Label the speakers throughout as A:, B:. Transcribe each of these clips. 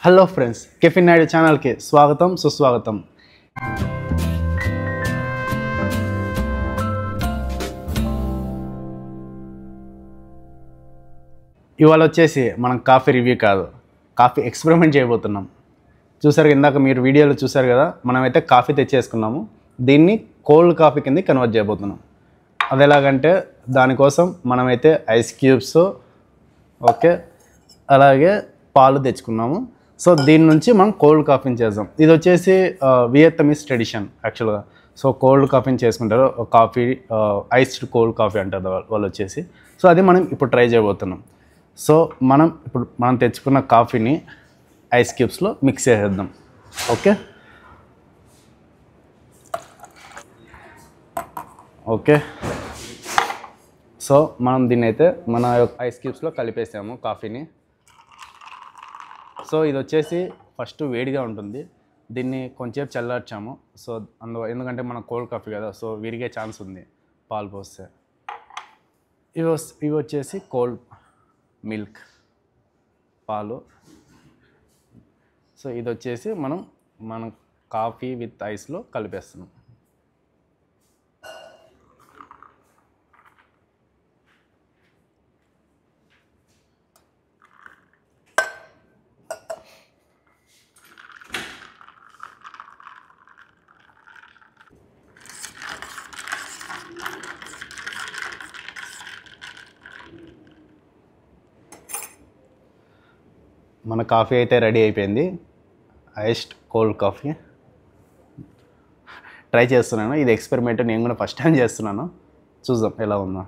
A: Hello friends, caffeine Naidu ఛానల్కి స్వాగతం సుస్వాగతం. ఇవాళ వచ్చేసి మనం కాఫీ రివ్యూ కాదు, కాఫీ ఎక్స్పెరిమెంట్ చేయబోతున్నాం. చూసారు ఇందాక మీరు వీడియోలో చూసారు కదా, మనమైతే కాఫీ తెచ్చేసుకున్నాము. దీన్ని కోల్డ్ కాఫీ కింద కన్వర్ట్ చేయబోతున్నాం. అది ఎలాగంటే దానికోసం మనమైతే ఐస్ క్యూబ్స్ ఓకే అలాగే పాలు తెచ్చుకున్నాము. సో దీని నుంచి మనం కోల్డ్ కాఫీని చేద్దాం. ఇది వచ్చేసి వియత్నమీస్ ట్రెడిషన్ యాక్చువల్గా. సో కోల్డ్ కాఫీని చేసుకుంటారు, కాఫీ ఐస్డ్ కోల్డ్ కాఫీ అంటారు వాళ్ళు వచ్చేసి. సో అది మనం ఇప్పుడు ట్రై చేయబోతున్నాం. సో మనం తెచ్చుకున్న కాఫీని ఐస్ క్యూబ్స్లో మిక్స్ చేసేద్దాం. ఓకే ఓకే సో మనం దీన్ని అయితే మన ఐస్ క్యూబ్స్లో కలిపేసాము కాఫీని. సో ఇది వచ్చేసి ఫస్ట్ వేడిగా ఉంటుంది, దీన్ని కొంచెంసేపు చల్లార్చాము. సో ఎందుకంటే మన కోల్డ్ కాఫీ కదా, సో విరిగే ఛాన్స్ ఉంది పాలు పోస్తే. ఇవి వచ్చేసి కోల్డ్ మిల్క్ పాలు. సో ఇది వచ్చేసి మనం కాఫీ విత్ ఐస్లో కలిపేస్తున్నాం. మన కాఫీ అయితే రెడీ అయిపోయింది, ఐస్డ్ కోల్డ్ కాఫీ. ట్రై చేస్తున్నాను, ఇది ఎక్స్పెరిమెంట్ నేను కూడా ఫస్ట్ టైం చేస్తున్నాను. చూద్దాం ఎలా ఉందో.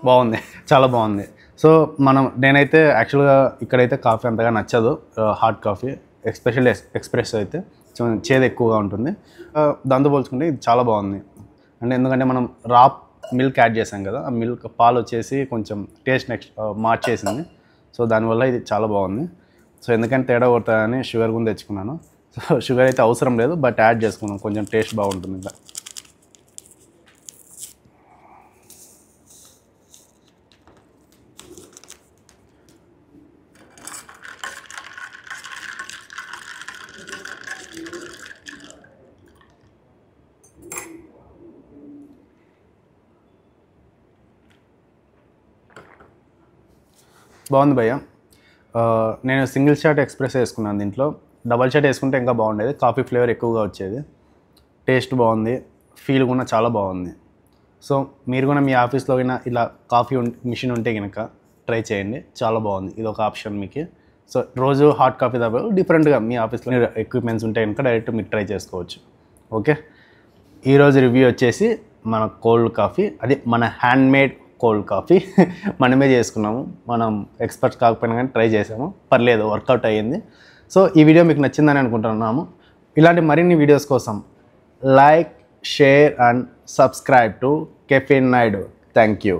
A: బాగుంది, చాలా బాగుంది. సో నేనైతే యాక్చువల్గా ఇక్కడైతే కాఫీ అంతగా నచ్చదు, హాట్ కాఫీ ఎస్పెషల్లీ ఎక్స్ప్రెస్ అయితే చేదు ఎక్కువగా ఉంటుంది. దాంతో పోల్చుకుంటే ఇది చాలా బాగుంది. ఎందుకంటే మనం మిల్క్ యాడ్ చేసాం కదా, ఆ మిల్క్ పాలు వచ్చేసి కొంచెం టేస్ట్ మార్చేసింది. సో దానివల్ల ఇది చాలా బాగుంది. సో ఎందుకంటే తేడా కొడతాయని షుగర్ కూడా తెచ్చుకున్నాను. సో షుగర్ అయితే అవసరం లేదు, బట్ యాడ్ చేసుకున్నాను, కొంచెం టేస్ట్ బాగుంటుంది ఇంకా. బాగుంది భయ్య. నేను సింగిల్ షాట్ ఎక్స్ప్రెస్ వేసుకున్నాను, దీంట్లో డబల్ షాట్ వేసుకుంటే ఇంకా బాగుండేది, కాఫీ ఫ్లేవర్ ఎక్కువగా వచ్చేది. టేస్ట్ బాగుంది, ఫీల్ కూడా చాలా బాగుంది. సో మీరు కూడా మీ ఆఫీస్లో ఇలా కాఫీ మిషన్ ఉంటే కనుక ట్రై చేయండి, చాలా బాగుంది. ఇది ఒక ఆప్షన్ మీకు. సో రోజు హాట్ కాఫీ తాగే డిఫరెంట్గా మీ ఆఫీస్లో ఎక్విప్మెంట్స్ ఉంటే కనుక డైరెక్ట్ మీరు ట్రై చేసుకోవచ్చు. ఓకే, ఈరోజు రివ్యూ వచ్చేసి మన కోల్డ్ కాఫీ, అది మన హ్యాండ్మేడ్ కోల్డ్ కాఫీ మనమే చేసుకున్నాము. మనం ఎక్స్పర్ట్స్ కాకపోయినా కానీ ట్రై చేసాము, పర్లేదు, వర్కౌట్ అయ్యింది. సో ఈ వీడియో మీకు నచ్చిందని అనుకుంటున్నాము. ఇలాంటి మరిన్ని వీడియోస్ కోసం like, share and subscribe to caffeine Naidu. Thank you.